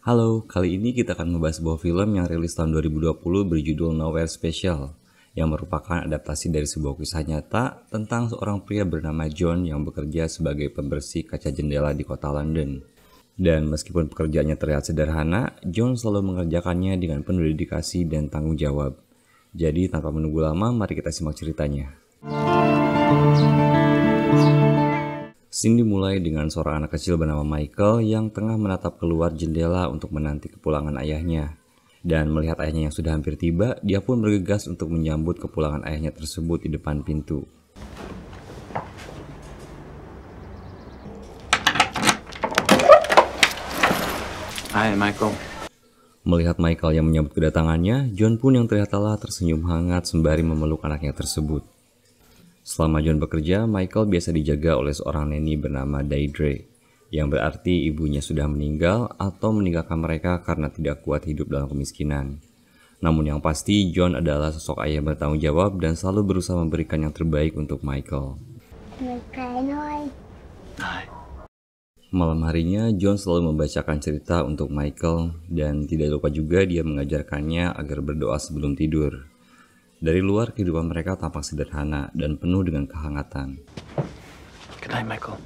Halo, kali ini kita akan membahas sebuah film yang rilis tahun 2020 berjudul Nowhere Special, yang merupakan adaptasi dari sebuah kisah nyata tentang seorang pria bernama John yang bekerja sebagai pembersih kaca jendela di kota London. Dan meskipun pekerjaannya terlihat sederhana, John selalu mengerjakannya dengan penuh dedikasi dan tanggung jawab. Jadi tanpa menunggu lama, mari kita simak ceritanya. Scene dimulai dengan seorang anak kecil bernama Michael yang tengah menatap keluar jendela untuk menanti kepulangan ayahnya. Dan melihat ayahnya yang sudah hampir tiba, dia pun bergegas untuk menyambut kepulangan ayahnya tersebut di depan pintu. Hai Michael. Melihat Michael yang menyambut kedatangannya, John pun yang terlihat telah tersenyum hangat sembari memeluk anaknya tersebut. Selama John bekerja, Michael biasa dijaga oleh seorang neni bernama Deirdre, yang berarti ibunya sudah meninggal atau meninggalkan mereka karena tidak kuat hidup dalam kemiskinan. Namun yang pasti, John adalah sosok ayah yang bertanggung jawab dan selalu berusaha memberikan yang terbaik untuk Michael. Hai. Malam harinya, John selalu membacakan cerita untuk Michael dan tidak lupa juga dia mengajarkannya agar berdoa sebelum tidur. Dari luar, kehidupan mereka tampak sederhana dan penuh dengan kehangatan. Good night, Michael.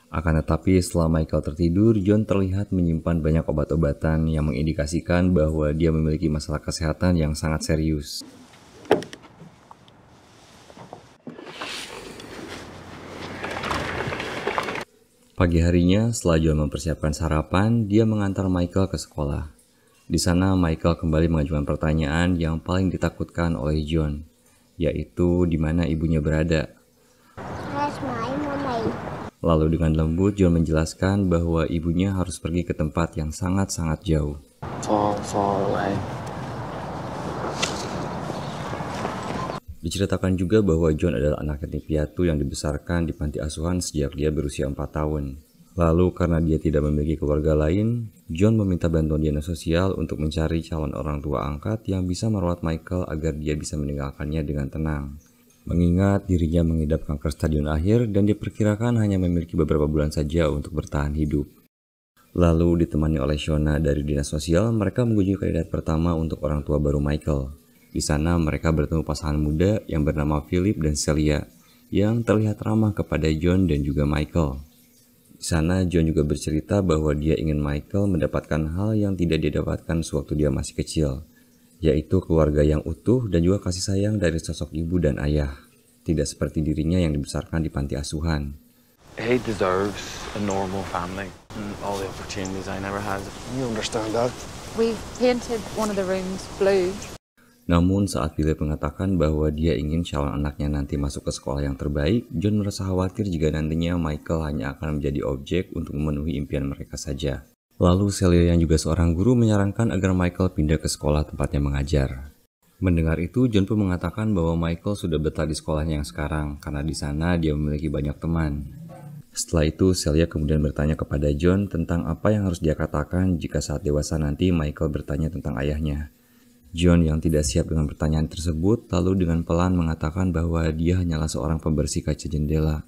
Akan tetapi setelah Michael tertidur, John terlihat menyimpan banyak obat-obatan yang mengindikasikan bahwa dia memiliki masalah kesehatan yang sangat serius. Pagi harinya, setelah John mempersiapkan sarapan, dia mengantar Michael ke sekolah. Di sana, Michael kembali mengajukan pertanyaan yang paling ditakutkan oleh John, yaitu di mana ibunya berada. Lalu dengan lembut, John menjelaskan bahwa ibunya harus pergi ke tempat yang sangat-sangat jauh. Far away. Diceritakan juga bahwa John adalah anak yatim piatu yang dibesarkan di panti asuhan sejak dia berusia 4 tahun. Lalu karena dia tidak memiliki keluarga lain, John meminta bantuan dinas sosial untuk mencari calon orang tua angkat yang bisa merawat Michael agar dia bisa meninggalkannya dengan tenang. Mengingat dirinya mengidap kanker stadium akhir dan diperkirakan hanya memiliki beberapa bulan saja untuk bertahan hidup. Lalu ditemani oleh Shona dari dinas sosial, mereka mengunjungi kandidat pertama untuk orang tua baru Michael. Di sana mereka bertemu pasangan muda yang bernama Philip dan Celia, yang terlihat ramah kepada John dan juga Michael. Di sana John juga bercerita bahwa dia ingin Michael mendapatkan hal yang tidak dia dapatkan sewaktu dia masih kecil, yaitu keluarga yang utuh dan juga kasih sayang dari sosok ibu dan ayah, tidak seperti dirinya yang dibesarkan di panti asuhan. He deserves a normal family and all the opportunities I never had. You understand that? We've painted one of the rooms blue. Namun saat Philip mengatakan bahwa dia ingin calon anaknya nanti masuk ke sekolah yang terbaik, John merasa khawatir jika nantinya Michael hanya akan menjadi objek untuk memenuhi impian mereka saja. Lalu Celia yang juga seorang guru menyarankan agar Michael pindah ke sekolah tempatnya mengajar. Mendengar itu, John pun mengatakan bahwa Michael sudah betah di sekolahnya yang sekarang karena di sana dia memiliki banyak teman. Setelah itu, Celia kemudian bertanya kepada John tentang apa yang harus dia katakan jika saat dewasa nanti Michael bertanya tentang ayahnya. John yang tidak siap dengan pertanyaan tersebut lalu dengan pelan mengatakan bahwa dia hanyalah seorang pembersih kaca jendela.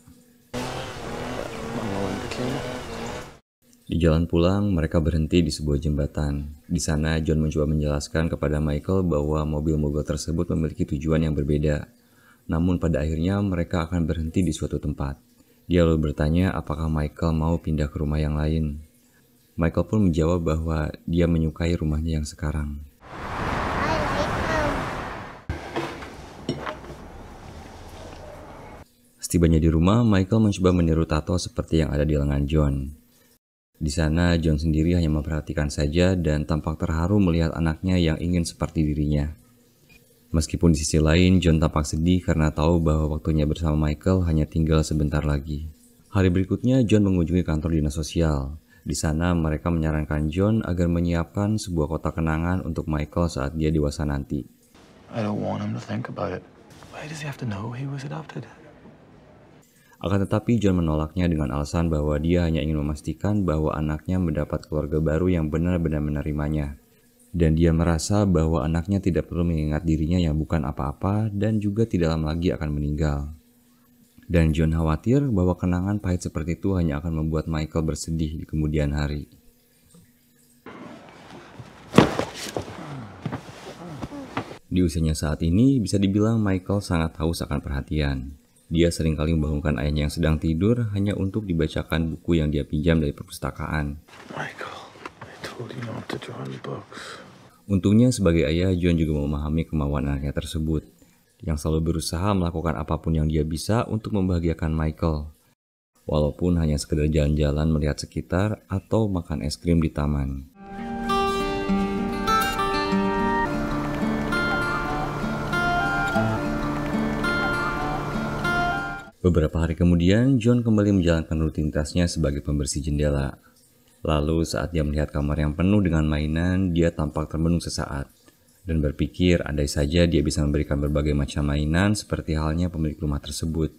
Di jalan pulang, mereka berhenti di sebuah jembatan. Di sana, John mencoba menjelaskan kepada Michael bahwa mobil-mobil tersebut memiliki tujuan yang berbeda. Namun pada akhirnya mereka akan berhenti di suatu tempat. Dia lalu bertanya apakah Michael mau pindah ke rumah yang lain. Michael pun menjawab bahwa dia menyukai rumahnya yang sekarang. Setibanya di rumah, Michael mencoba meniru tato seperti yang ada di lengan John. Di sana, John sendiri hanya memperhatikan saja dan tampak terharu melihat anaknya yang ingin seperti dirinya. Meskipun di sisi lain, John tampak sedih karena tahu bahwa waktunya bersama Michael hanya tinggal sebentar lagi. Hari berikutnya, John mengunjungi kantor dinas sosial. Di sana, mereka menyarankan John agar menyiapkan sebuah kotak kenangan untuk Michael saat dia dewasa nanti. I don't want him to think about it. Why does he have to know he was adopted? Akan tetapi John menolaknya dengan alasan bahwa dia hanya ingin memastikan bahwa anaknya mendapat keluarga baru yang benar-benar menerimanya. Dan dia merasa bahwa anaknya tidak perlu mengingat dirinya yang bukan apa-apa dan juga tidak lama lagi akan meninggal. Dan John khawatir bahwa kenangan pahit seperti itu hanya akan membuat Michael bersedih di kemudian hari. Di usianya saat ini, bisa dibilang Michael sangat haus akan perhatian. Dia seringkali membangunkan ayahnya yang sedang tidur hanya untuk dibacakan buku yang dia pinjam dari perpustakaan. Michael, I told you not to draw in books. Untungnya sebagai ayah, John juga memahami kemauan anaknya tersebut, yang selalu berusaha melakukan apapun yang dia bisa untuk membahagiakan Michael. Walaupun hanya sekedar jalan-jalan melihat sekitar atau makan es krim di taman. Beberapa hari kemudian, John kembali menjalankan rutinitasnya sebagai pembersih jendela. Lalu saat dia melihat kamar yang penuh dengan mainan, dia tampak termenung sesaat. Dan berpikir andai saja dia bisa memberikan berbagai macam mainan seperti halnya pemilik rumah tersebut.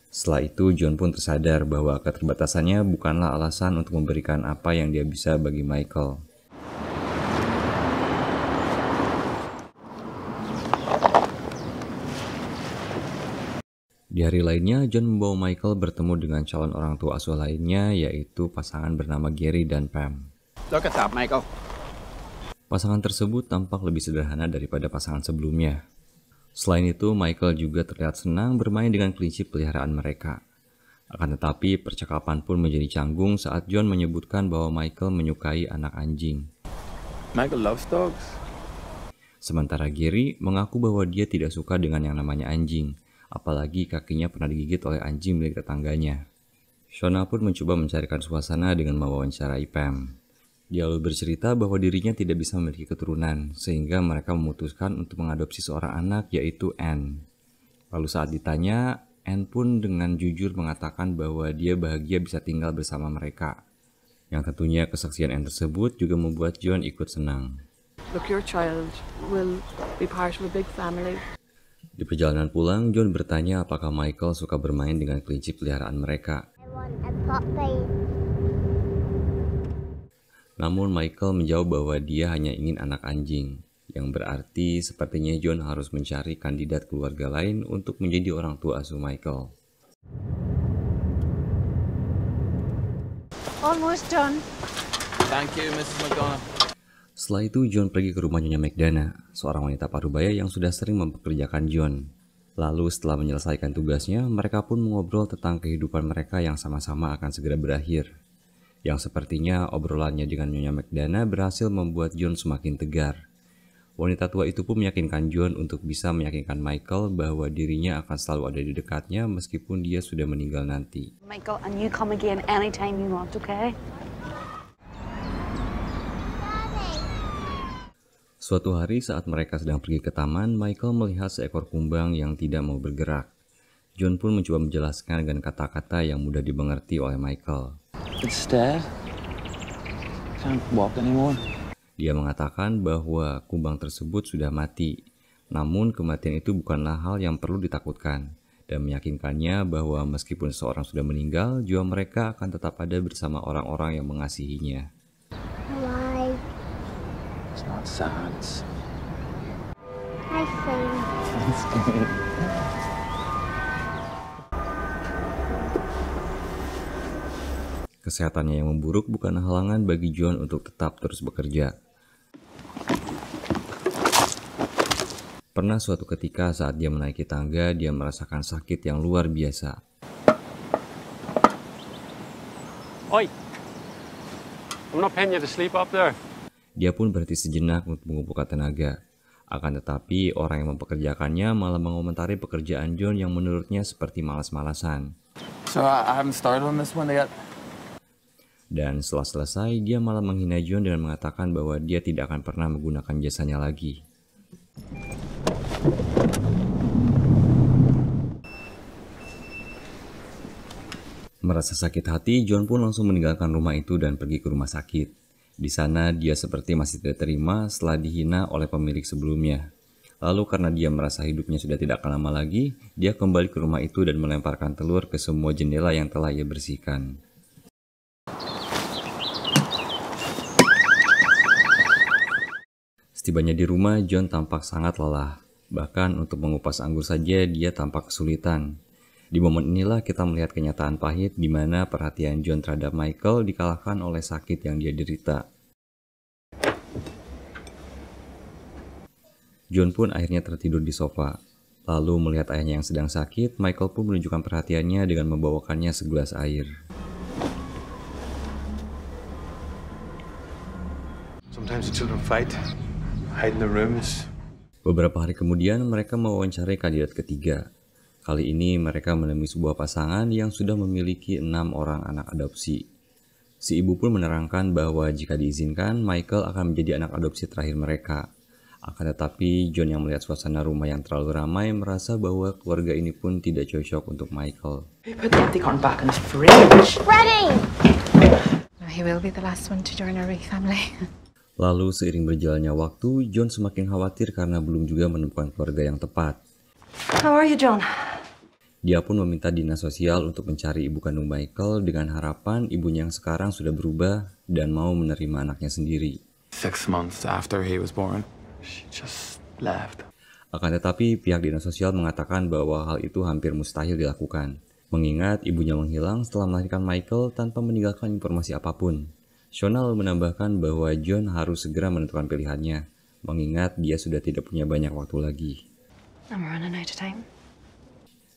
Setelah itu, John pun tersadar bahwa keterbatasannya bukanlah alasan untuk memberikan apa yang dia bisa bagi Michael. Di hari lainnya, John membawa Michael bertemu dengan calon orang tua asuh lainnya, yaitu pasangan bernama Gary dan Pam. Look at that, Michael. Pasangan tersebut tampak lebih sederhana daripada pasangan sebelumnya. Selain itu, Michael juga terlihat senang bermain dengan kelinci peliharaan mereka. Akan tetapi, percakapan pun menjadi canggung saat John menyebutkan bahwa Michael menyukai anak anjing. Michael loves dogs. Sementara Gary mengaku bahwa dia tidak suka dengan yang namanya anjing, apalagi kakinya pernah digigit oleh anjing milik tetangganya. Shona pun mencoba mencarikan suasana dengan mewawancarai Pam. Dia lalu bercerita bahwa dirinya tidak bisa memiliki keturunan, sehingga mereka memutuskan untuk mengadopsi seorang anak, yaitu Anne. Lalu saat ditanya, Anne pun dengan jujur mengatakan bahwa dia bahagia bisa tinggal bersama mereka. Yang tentunya kesaksian Anne tersebut juga membuat John ikut senang. Look, your child will be part of a big family. Di perjalanan pulang, John bertanya apakah Michael suka bermain dengan kelinci peliharaan mereka. Namun Michael menjawab bahwa dia hanya ingin anak anjing, yang berarti sepertinya John harus mencari kandidat keluarga lain untuk menjadi orang tua asuh Michael. Almost done. Thank you, Mrs. McDonough. Setelah itu, John pergi ke rumah Nyonya McDonough, seorang wanita parubaya yang sudah sering mempekerjakan John. Lalu setelah menyelesaikan tugasnya, mereka pun mengobrol tentang kehidupan mereka yang sama-sama akan segera berakhir. Yang sepertinya obrolannya dengan Nyonya McDonough berhasil membuat John semakin tegar. Wanita tua itu pun meyakinkan John untuk bisa meyakinkan Michael bahwa dirinya akan selalu ada di dekatnya meskipun dia sudah meninggal nanti. Michael, and you come again anytime you want, okay? Suatu hari saat mereka sedang pergi ke taman, Michael melihat seekor kumbang yang tidak mau bergerak. John pun mencoba menjelaskan dengan kata-kata yang mudah dimengerti oleh Michael. It's dead. Can't walk anymore. Dia mengatakan bahwa kumbang tersebut sudah mati. Namun kematian itu bukanlah hal yang perlu ditakutkan. Dan meyakinkannya bahwa meskipun seseorang sudah meninggal, jiwa mereka akan tetap ada bersama orang-orang yang mengasihinya. It's not sad. I think. Kesehatannya yang memburuk bukan halangan bagi John untuk tetap terus bekerja. Pernah suatu ketika saat dia menaiki tangga, dia merasakan sakit yang luar biasa. Oi! I'm not paying you to sleep up there. Dia pun berhenti sejenak untuk mengumpulkan tenaga. Akan tetapi, orang yang mempekerjakannya malah mengomentari pekerjaan John yang menurutnya seperti malas-malasan. So I haven't started on this one yet. Dan setelah selesai, dia malah menghina John dengan mengatakan bahwa dia tidak akan pernah menggunakan jasanya lagi. Merasa sakit hati, John pun langsung meninggalkan rumah itu dan pergi ke rumah sakit. Di sana, dia seperti masih tidak terima setelah dihina oleh pemilik sebelumnya. Lalu karena dia merasa hidupnya sudah tidak akan lama lagi, dia kembali ke rumah itu dan melemparkan telur ke semua jendela yang telah ia bersihkan. Setibanya di rumah, John tampak sangat lelah. Bahkan untuk mengupas anggur saja dia tampak kesulitan. Di momen inilah kita melihat kenyataan pahit di mana perhatian John terhadap Michael dikalahkan oleh sakit yang dia derita. John pun akhirnya tertidur di sofa. Lalu melihat ayahnya yang sedang sakit, Michael pun menunjukkan perhatiannya dengan membawakannya segelas air. Sometimes the children fight, hide in the rooms. Beberapa hari kemudian mereka mewawancarai kandidat ketiga. Kali ini mereka menemui sebuah pasangan yang sudah memiliki 6 orang anak adopsi. Si ibu pun menerangkan bahwa jika diizinkan, Michael akan menjadi anak adopsi terakhir mereka. Akan tetapi, John yang melihat suasana rumah yang terlalu ramai merasa bahwa keluarga ini pun tidak cocok untuk Michael. Put the acorn back in the fridge. Ready! He will be the last one to join our family. Lalu seiring berjalannya waktu, John semakin khawatir karena belum juga menemukan keluarga yang tepat. How are you, John? Dia pun meminta dinas sosial untuk mencari ibu kandung Michael dengan harapan ibunya yang sekarang sudah berubah dan mau menerima anaknya sendiri. 6 months after he was born, she just left. Akan tetapi pihak dinas sosial mengatakan bahwa hal itu hampir mustahil dilakukan, mengingat ibunya menghilang setelah melahirkan Michael tanpa meninggalkan informasi apapun. Shona lalu menambahkan bahwa John harus segera menentukan pilihannya, mengingat dia sudah tidak punya banyak waktu lagi. I'm running out of time.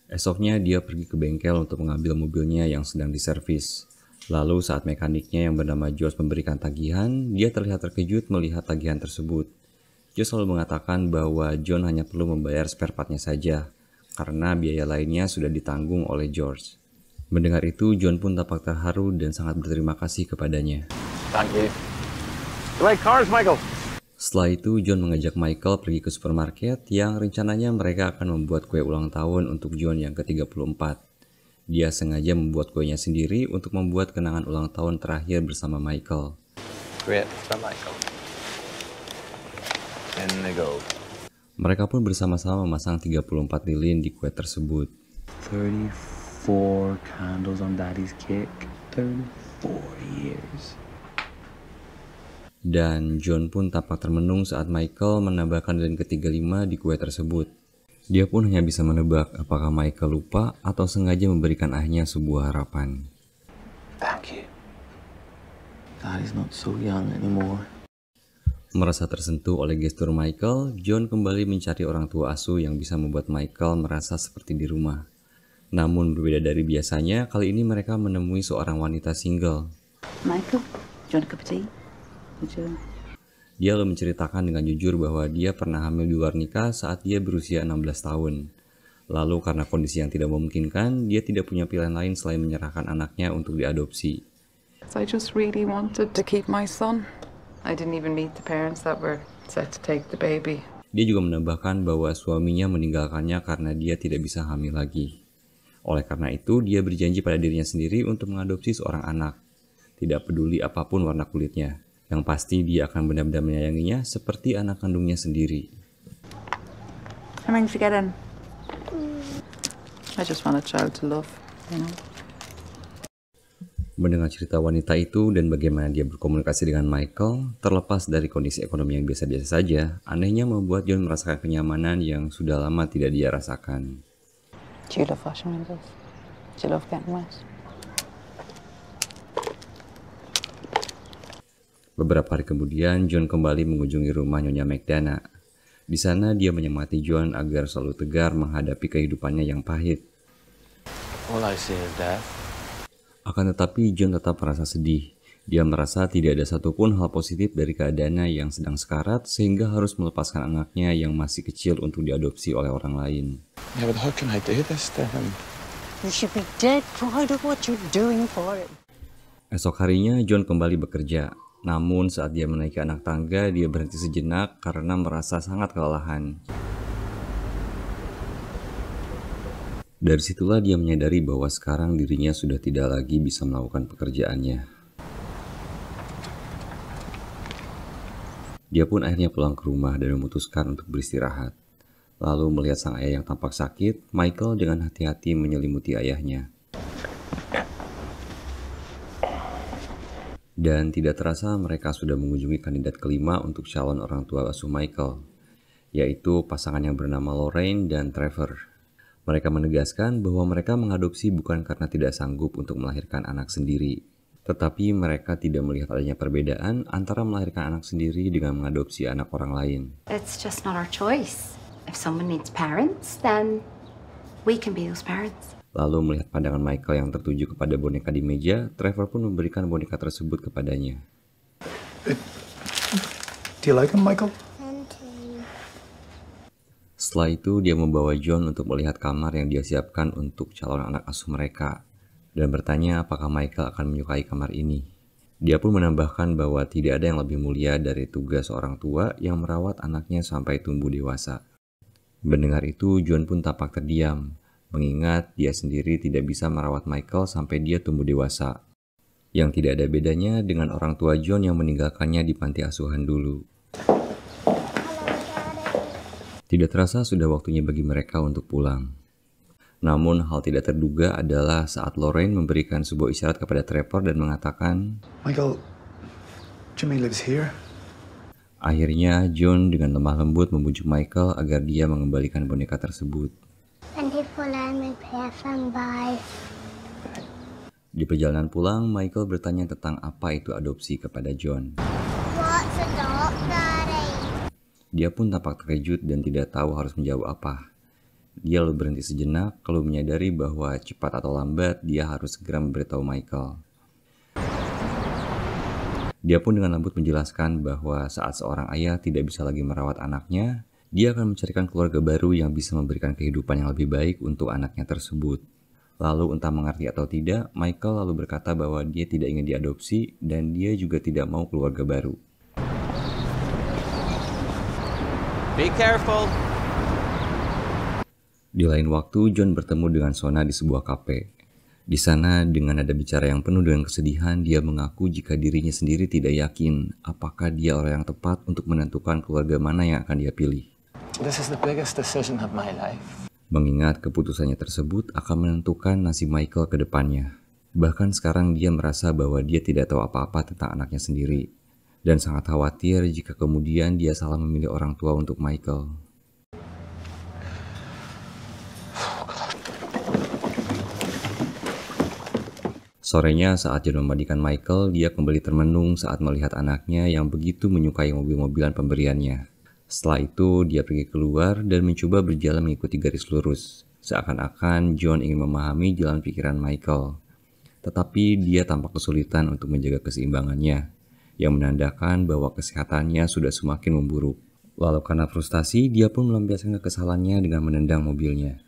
Esoknya dia pergi ke bengkel untuk mengambil mobilnya yang sedang diservis. Lalu saat mekaniknya yang bernama Josh memberikan tagihan, dia terlihat terkejut melihat tagihan tersebut. Josh selalu mengatakan bahwa John hanya perlu membayar spare part-nya saja, karena biaya lainnya sudah ditanggung oleh George. Mendengar itu, John pun tampak terharu dan sangat berterima kasih kepadanya. Thank you. You like cars, Michael? Setelah itu, John mengajak Michael pergi ke supermarket yang rencananya mereka akan membuat kue ulang tahun untuk John yang ke-34. Dia sengaja membuat kuenya sendiri untuk membuat kenangan ulang tahun terakhir bersama Michael. Great for Michael. In they go. Mereka pun bersama-sama memasang 34 lilin di kue tersebut. 34 candles on Daddy's cake. 34 years. Dan John pun tampak termenung saat Michael menambahkan lilin ke-35 di kue tersebut. Dia pun hanya bisa menebak apakah Michael lupa atau sengaja memberikan ayahnya sebuah harapan. Thank you. Daddy's not so young anymore. Merasa tersentuh oleh gestur Michael, John kembali mencari orang tua asuh yang bisa membuat Michael merasa seperti di rumah. Namun berbeda dari biasanya, kali ini mereka menemui seorang wanita single. Michael, do you want a cup of tea? Dia lalu menceritakan dengan jujur bahwa dia pernah hamil di luar nikah saat dia berusia 16 tahun. Lalu karena kondisi yang tidak memungkinkan, dia tidak punya pilihan lain selain menyerahkan anaknya untuk diadopsi. I just really wanted to keep my son. I didn't even meet the parents that were set to take the baby. Dia juga menambahkan bahwa suaminya meninggalkannya karena dia tidak bisa hamil lagi. Oleh karena itu, dia berjanji pada dirinya sendiri untuk mengadopsi seorang anak. Tidak peduli apapun warna kulitnya. Yang pasti dia akan benar-benar menyayanginya seperti anak kandungnya sendiri. How many you get in? I just want a child to love, you know. Mendengar cerita wanita itu dan bagaimana dia berkomunikasi dengan Michael, terlepas dari kondisi ekonomi yang biasa-biasa saja, anehnya membuat John merasakan kenyamanan yang sudah lama tidak dia rasakan. Do you love washing windows? Do you love getting wet? Beberapa hari kemudian, John kembali mengunjungi rumah Nyonya McDana. Di sana dia menyemangati John agar selalu tegar menghadapi kehidupannya yang pahit. All I see is death. Akan tetapi John tetap merasa sedih. Dia merasa tidak ada satupun hal positif dari keadaannya yang sedang sekarat sehingga harus melepaskan anaknya yang masih kecil untuk diadopsi oleh orang lain. Yeah, but how can I do this to him? You should be dead proud of what you're doing for him. Esok harinya John kembali bekerja. Namun saat dia menaiki anak tangga, dia berhenti sejenak karena merasa sangat kelelahan. Dari situlah dia menyadari bahwa sekarang dirinya sudah tidak lagi bisa melakukan pekerjaannya. Dia pun akhirnya pulang ke rumah dan memutuskan untuk beristirahat. Lalu melihat sang ayah yang tampak sakit, Michael dengan hati-hati menyelimuti ayahnya. Dan tidak terasa mereka sudah mengunjungi kandidat kelima untuk calon orang tua asuh Michael, yaitu pasangan yang bernama Lorraine dan Trevor. Mereka menegaskan bahwa mereka mengadopsi bukan karena tidak sanggup untuk melahirkan anak sendiri, tetapi mereka tidak melihat adanya perbedaan antara melahirkan anak sendiri dengan mengadopsi anak orang lain. It's just not our choice. If someone needs parents, then we can be those parents. Lalu melihat pandangan Michael yang tertuju kepada boneka di meja, Trevor pun memberikan boneka tersebut kepadanya. Do you like him, Michael? Setelah itu, dia membawa John untuk melihat kamar yang dia siapkan untuk calon anak asuh mereka, dan bertanya apakah Michael akan menyukai kamar ini. Dia pun menambahkan bahwa tidak ada yang lebih mulia dari tugas seorang tua yang merawat anaknya sampai tumbuh dewasa. Mendengar itu, John pun tampak terdiam, mengingat dia sendiri tidak bisa merawat Michael sampai dia tumbuh dewasa. Yang tidak ada bedanya dengan orang tua John yang meninggalkannya di panti asuhan dulu. Tidak terasa sudah waktunya bagi mereka untuk pulang. Namun hal tidak terduga adalah saat Lorraine memberikan sebuah isyarat kepada Trevor dan mengatakan, Michael, Jimmy lives here. Akhirnya John dengan lemah lembut membujuk Michael agar dia mengembalikan boneka tersebut. Di perjalanan pulang, Michael bertanya tentang apa itu adopsi kepada John. What's a dog, Daddy? Dia pun tampak terkejut dan tidak tahu harus menjawab apa. Dia lalu berhenti sejenak, lalu menyadari bahwa cepat atau lambat dia harus segera memberitahu Michael. Dia pun dengan lembut menjelaskan bahwa saat seorang ayah tidak bisa lagi merawat anaknya, dia akan mencarikan keluarga baru yang bisa memberikan kehidupan yang lebih baik untuk anaknya tersebut. Lalu entah mengerti atau tidak, Michael lalu berkata bahwa dia tidak ingin diadopsi dan dia juga tidak mau keluarga baru. Be careful. Di lain waktu, John bertemu dengan Sona di sebuah kafe. Di sana, dengan nada bicara yang penuh dengan kesedihan, dia mengaku jika dirinya sendiri tidak yakin apakah dia orang yang tepat untuk menentukan keluarga mana yang akan dia pilih. This is the biggest decision of my life. Mengingat keputusannya tersebut akan menentukan nasib Michael ke depannya. Bahkan sekarang dia merasa bahwa dia tidak tahu apa-apa tentang anaknya sendiri. Dan sangat khawatir jika kemudian dia salah memilih orang tua untuk Michael. Sorenya saat John memandikan Michael, dia kembali termenung saat melihat anaknya yang begitu menyukai mobil-mobilan pemberiannya. Setelah itu, dia pergi keluar dan mencoba berjalan mengikuti garis lurus. Seakan-akan John ingin memahami jalan pikiran Michael. Tetapi dia tampak kesulitan untuk menjaga keseimbangannya, yang menandakan bahwa kesehatannya sudah semakin memburuk. Lalu karena frustasi, dia pun melampiaskan kekesalannya dengan menendang mobilnya.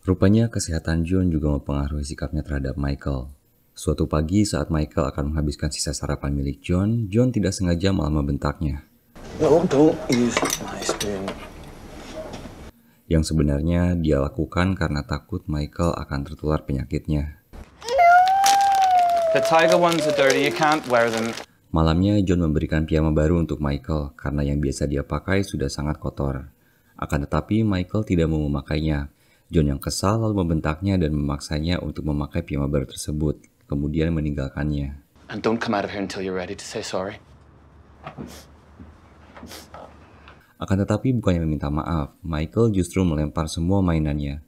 Rupanya kesehatan John juga mempengaruhi sikapnya terhadap Michael. Suatu pagi saat Michael akan menghabiskan sisa sarapan milik John, John tidak sengaja malah membentaknya. No, don't use my spoon. Yang sebenarnya dia lakukan karena takut Michael akan tertular penyakitnya. The tiger ones are dirty, you can't wear them. Malamnya John memberikan piyama baru untuk Michael karena yang biasa dia pakai sudah sangat kotor. Akan tetapi Michael tidak mau memakainya. John yang kesal lalu membentaknya dan memaksanya untuk memakai piyama baru tersebut, kemudian meninggalkannya. And don't come out of here until you're ready to say sorry. Akan tetapi bukannya meminta maaf, Michael justru melempar semua mainannya.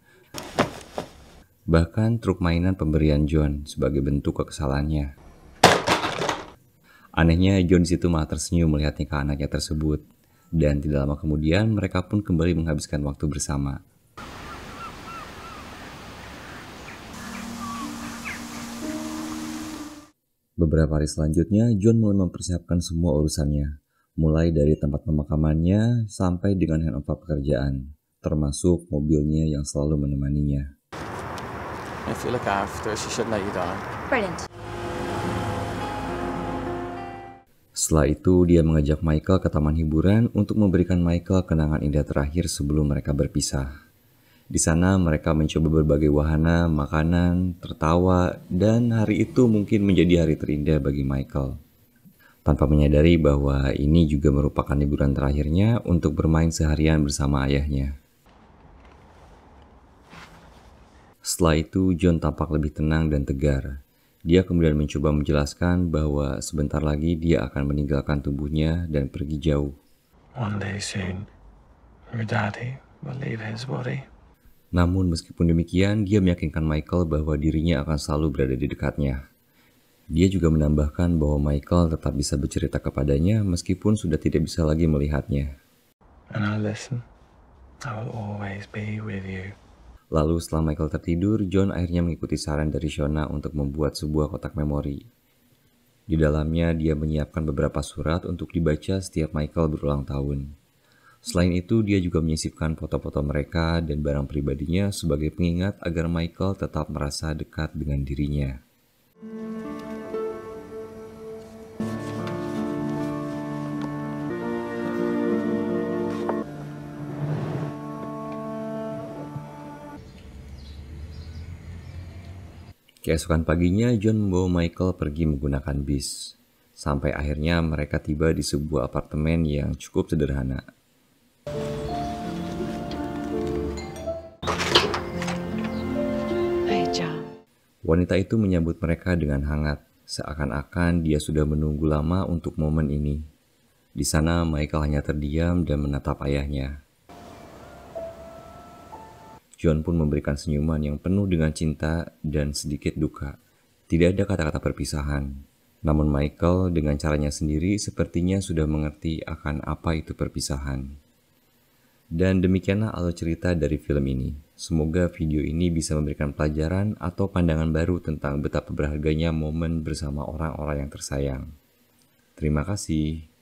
Bahkan truk mainan pemberian John sebagai bentuk kekesalannya. Anehnya John di situ malah tersenyum melihat tingkah anaknya tersebut. Dan tidak lama kemudian mereka pun kembali menghabiskan waktu bersama. Beberapa hari selanjutnya, John mulai mempersiapkan semua urusannya. Mulai dari tempat pemakamannya sampai dengan handover pekerjaan. Termasuk mobilnya yang selalu menemaninya. If you look after her, she should let you down. Brilliant. Setelah itu, dia mengajak Michael ke taman hiburan untuk memberikan Michael kenangan indah terakhir sebelum mereka berpisah. Di sana mereka mencoba berbagai wahana, makanan, tertawa, dan hari itu mungkin menjadi hari terindah bagi Michael. Tanpa menyadari bahwa ini juga merupakan liburan terakhirnya untuk bermain seharian bersama ayahnya. Setelah itu, John tampak lebih tenang dan tegar. Dia kemudian mencoba menjelaskan bahwa sebentar lagi dia akan meninggalkan tubuhnya dan pergi jauh. One day soon, Her daddy will leave his body. Namun meskipun demikian, dia meyakinkan Michael bahwa dirinya akan selalu berada di dekatnya. Dia juga menambahkan bahwa Michael tetap bisa bercerita kepadanya meskipun sudah tidak bisa lagi melihatnya. And I'll listen. I will always be with you. Lalu setelah Michael tertidur, John akhirnya mengikuti saran dari Shona untuk membuat sebuah kotak memori. Di dalamnya dia menyiapkan beberapa surat untuk dibaca setiap Michael berulang tahun. Selain itu, dia juga menyisipkan foto-foto mereka dan barang pribadinya sebagai pengingat agar Michael tetap merasa dekat dengan dirinya. Keesokan paginya, John membawa Michael pergi menggunakan bis. Sampai akhirnya mereka tiba di sebuah apartemen yang cukup sederhana. Hey, John. Wanita itu menyambut mereka dengan hangat, seakan-akan dia sudah menunggu lama untuk momen ini. Di sana, Michael hanya terdiam dan menatap ayahnya. John pun memberikan senyuman yang penuh dengan cinta dan sedikit duka. Tidak ada kata-kata perpisahan. Namun Michael dengan caranya sendiri sepertinya sudah mengerti akan apa itu perpisahan. Dan demikianlah alur cerita dari film ini. Semoga video ini bisa memberikan pelajaran atau pandangan baru tentang betapa berharganya momen bersama orang-orang yang tersayang. Terima kasih.